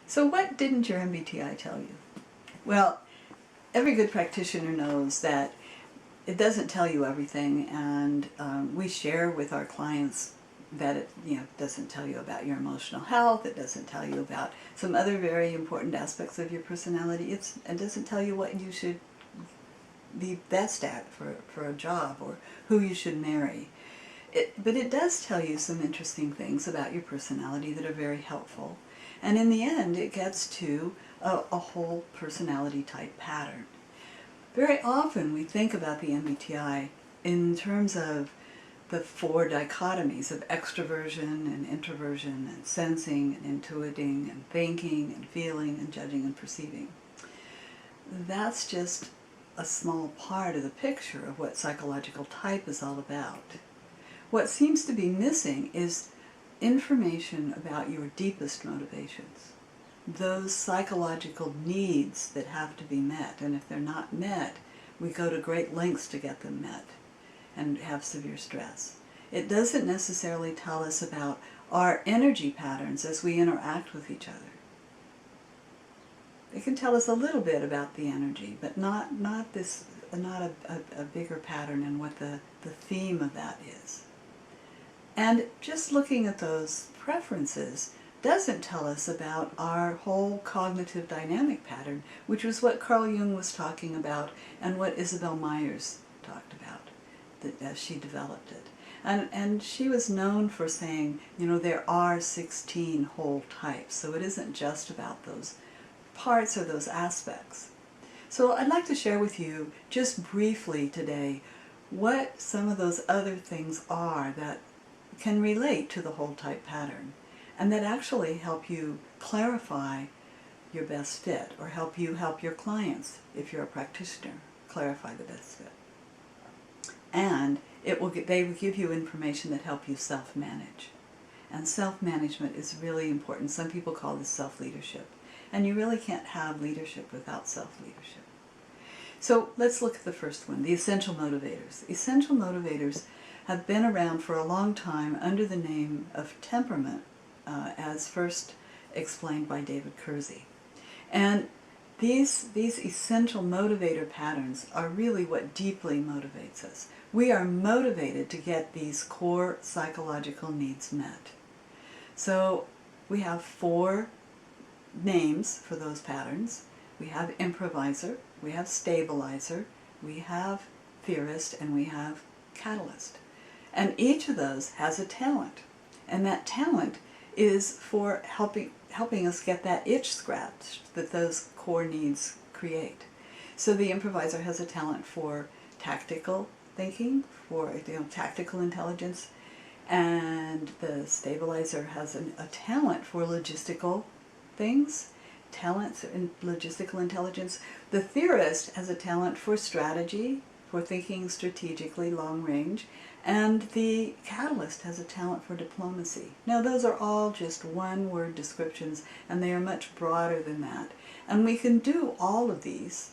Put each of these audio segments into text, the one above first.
So what didn't your MBTI tell you? Well, every good practitioner knows that it doesn't tell you everything, and we share with our clients that it doesn't tell you about your emotional health. It doesn't tell you about some other very important aspects of your personality. It doesn't tell you what you should be best at for a job or who you should marry. But it does tell you some interesting things about your personality that are very helpful. And in the end, it gets to a whole personality type pattern. Very often we think about the MBTI in terms of the four dichotomies of extroversion and introversion and sensing and intuiting and thinking and feeling and judging and perceiving. That's just a small part of the picture of what psychological type is all about. What seems to be missing is information about your deepest motivations, those psychological needs that have to be met, and if they're not met, we go to great lengths to get them met and have severe stress. It doesn't necessarily tell us about our energy patterns as we interact with each other. It can tell us a little bit about the energy, but not a bigger pattern and what the theme of that is. And just looking at those preferences doesn't tell us about our whole cognitive dynamic pattern, which was what Carl Jung was talking about and what Isabel Myers talked about as she developed it. And she was known for saying, there are 16 whole types, so it isn't just about those parts or those aspects. So I'd like to share with you just briefly today what some of those other things are that can relate to the whole type pattern and that actually help you clarify your best fit or help your clients, if you're a practitioner, clarify the best fit. And they will give you information that help you self-manage. And self-management is really important. Some people call this self-leadership. And you really can't have leadership without self-leadership. So let's look at the first one, the essential motivators. Essential motivators have been around for a long time under the name of temperament, as first explained by David Kersey. And these essential motivator patterns are really what deeply motivates us. We are motivated to get these core psychological needs met. So we have 4 names for those patterns. We have improviser, we have stabilizer, we have theorist, and we have catalyst. And each of those has a talent. And that talent is for helping us get that itch scratched that those core needs create. So the improviser has a talent for tactical thinking, for tactical intelligence, and the stabilizer has a talent for logistical things, talents in logistical intelligence. The theorist has a talent for strategy, for thinking strategically, long range, and the catalyst has a talent for diplomacy. Now those are all just one-word descriptions, and they are much broader than that. And we can do all of these.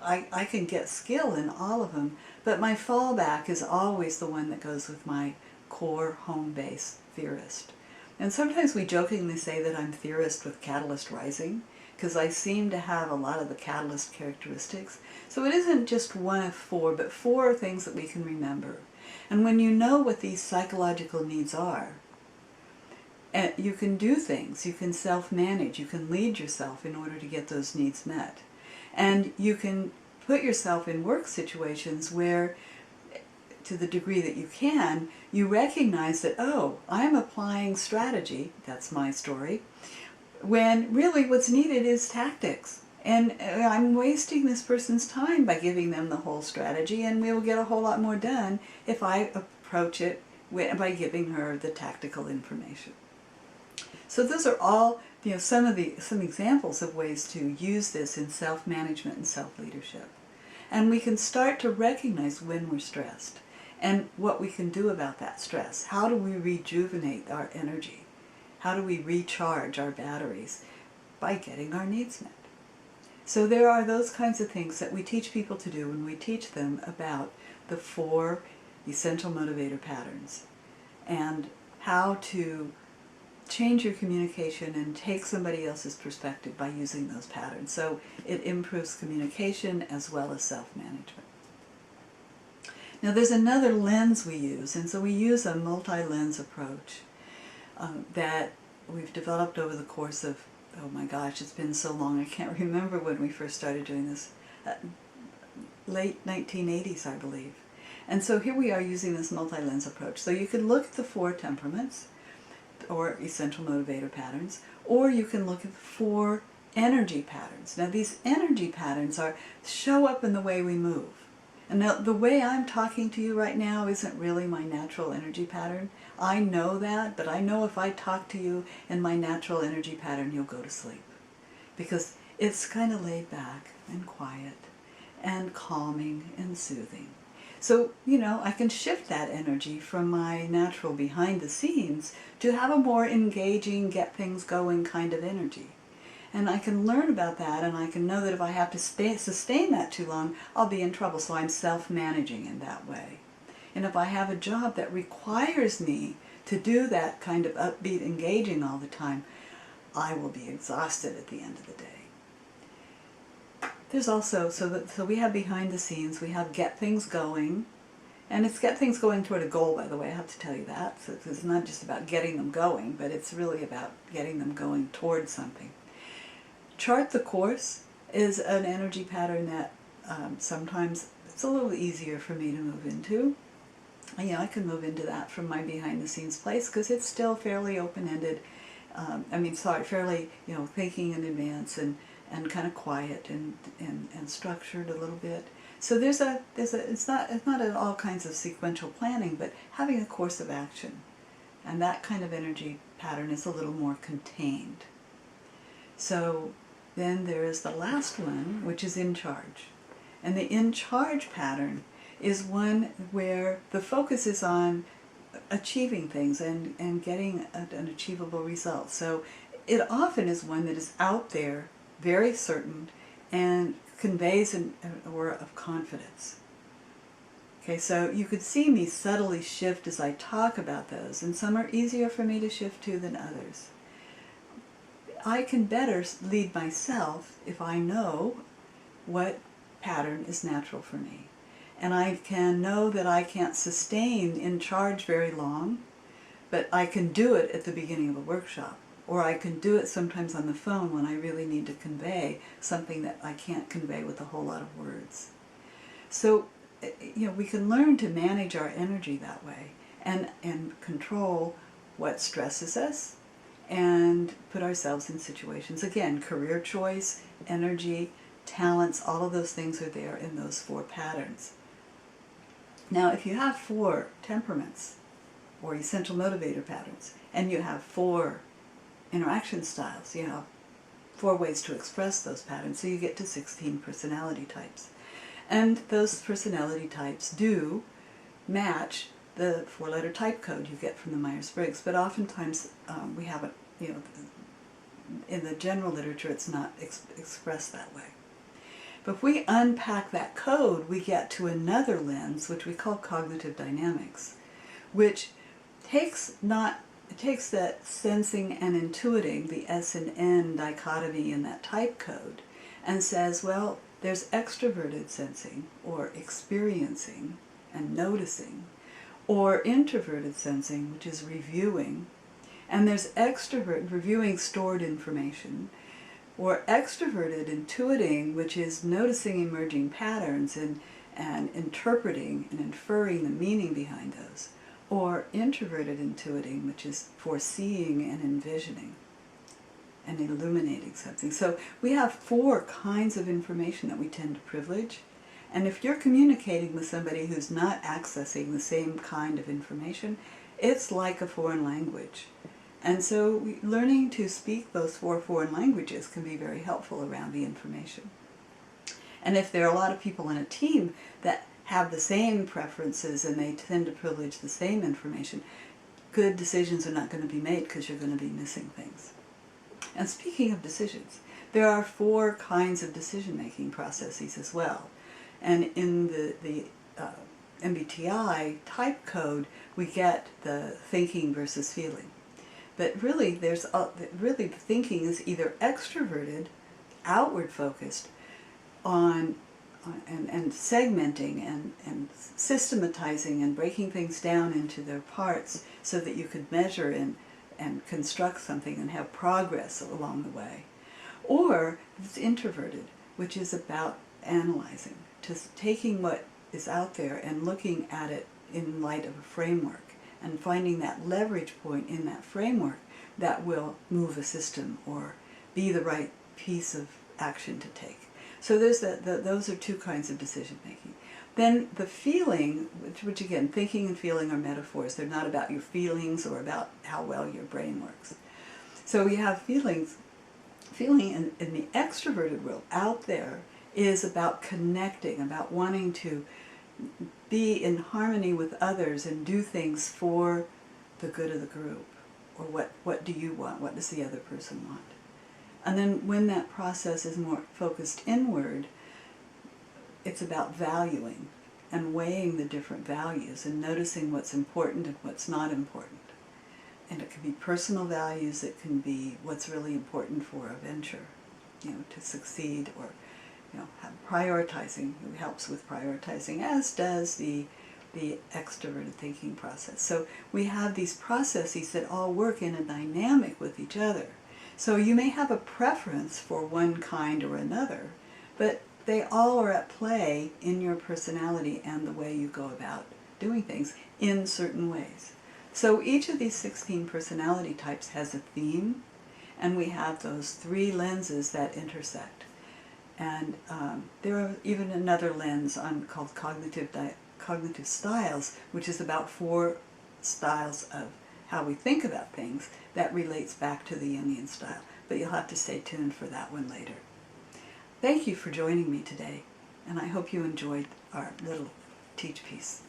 I can get skill in all of them, but my fallback is always the one that goes with my core home base theorist. And sometimes we jokingly say that I'm theorist with catalyst rising, because I seem to have a lot of the catalyst characteristics. So it isn't just one of 4, but 4 things that we can remember. And when you know what these psychological needs are, you can do things, you can self-manage, you can lead yourself in order to get those needs met. And you can put yourself in work situations where, to the degree that you can, you recognize that, oh, I'm applying strategy, that's my story, when really what's needed is tactics. And I'm wasting this person's time by giving them the whole strategy, and we will get a whole lot more done if I approach it by giving her the tactical information. So those are all some examples of ways to use this in self-management and self-leadership. And we can start to recognize when we're stressed and what we can do about that stress. How do we rejuvenate our energy? How do we recharge our batteries? By getting our needs met. So there are those kinds of things that we teach people to do when we teach them about the 4 essential motivator patterns and how to change your communication and take somebody else's perspective by using those patterns. So it improves communication as well as self-management. Now there's another lens we use, and so we use a multi-lens approach that we've developed over the course of, oh my gosh, it's been so long, I can't remember when we first started doing this, late 1980s, I believe. And so here we are using this multi-lens approach. So you can look at the 4 temperaments, or essential motivator patterns, or you can look at the 4 energy patterns. Now these energy patterns show up in the way we move. And now the way I'm talking to you right now isn't really my natural energy pattern. I know that, but I know if I talk to you in my natural energy pattern, you'll go to sleep. Because it's kind of laid back and quiet and calming and soothing. So, you know, I can shift that energy from my natural behind the scenes to have a more engaging, get things going kind of energy. And I can learn about that, and I can know that if I have to sustain that too long, I'll be in trouble. So I'm self-managing in that way. And if I have a job that requires me to do that kind of upbeat engaging all the time, I will be exhausted at the end of the day. There's also, so we have behind the scenes, we have get things going, and it's get things going toward a goal, by the way, I have to tell you that. So it's not just about getting them going, but it's really about getting them going toward something. Chart the course is an energy pattern that sometimes it's a little easier for me to move into. Yeah, I can move into that from my behind-the-scenes place because it's still fairly open-ended. Fairly, you know, thinking in advance and kind of quiet and structured a little bit. So it's not all kinds of sequential planning, but having a course of action, and that kind of energy pattern is a little more contained. So then there is the last one, which is in charge. And the in charge pattern is one where the focus is on achieving things and getting an achievable result. So it often is one that is out there, very certain, and conveys an aura of confidence. Okay, so you could see me subtly shift as I talk about those, and some are easier for me to shift to than others. I can better lead myself if I know what pattern is natural for me. And I can know that I can't sustain in charge very long, but I can do it at the beginning of a workshop. Or I can do it sometimes on the phone when I really need to convey something that I can't convey with a whole lot of words. So, you know, we can learn to manage our energy that way and control what stresses us, and put ourselves in situations. Again, career choice, energy, talents, all of those things are there in those 4 patterns. Now, if you have 4 temperaments, or essential motivator patterns, and you have 4 interaction styles, you have 4 ways to express those patterns, so you get to 16 personality types. And those personality types do match the 4-letter type code you get from the Myers-Briggs, but oftentimes we haven't, you know, in the general literature it's not expressed that way. But if we unpack that code, we get to another lens, which we call cognitive dynamics, which takes that sensing and intuiting, the S and N dichotomy in that type code, and says, well, there's extroverted sensing, or experiencing and noticing, or introverted sensing, which is reviewing, and there's extrovert reviewing stored information, or extroverted intuiting, which is noticing emerging patterns and interpreting and inferring the meaning behind those, or introverted intuiting, which is foreseeing and envisioning and illuminating something. So we have 4 kinds of information that we tend to privilege. And if you're communicating with somebody who's not accessing the same kind of information, it's like a foreign language. And so learning to speak those 4 foreign languages can be very helpful around the information. And if there are a lot of people in a team that have the same preferences and they tend to privilege the same information, good decisions are not going to be made because you're going to be missing things. And speaking of decisions, there are 4 kinds of decision-making processes as well. And in the MBTI type code, we get the thinking versus feeling. But really, really thinking is either extroverted, outward focused, and segmenting and systematizing and breaking things down into their parts so that you could measure and construct something and have progress along the way. Or it's introverted, which is about analyzing, just taking what is out there and looking at it in light of a framework and finding that leverage point in that framework that will move a system or be the right piece of action to take. So there's those are two kinds of decision making. Then the feeling, which again, thinking and feeling are metaphors. They're not about your feelings or about how well your brain works. So we have feelings. Feeling in the extroverted world out there is about connecting, about wanting to be in harmony with others and do things for the good of the group. Or what do you want? What does the other person want? And then when that process is more focused inward, it's about valuing and weighing the different values and noticing what's important and what's not important. And it can be personal values, it can be what's really important for a venture, to succeed, or prioritizing helps with prioritizing, as does the extroverted thinking process. So we have these processes that all work in a dynamic with each other. So you may have a preference for one kind or another, but they all are at play in your personality and the way you go about doing things in certain ways. So each of these 16 personality types has a theme, and we have those 3 lenses that intersect. And there are even another lens called cognitive styles, which is about 4 styles of how we think about things that relates back to the Jungian style. But you'll have to stay tuned for that one later. Thank you for joining me today, and I hope you enjoyed our little teach piece.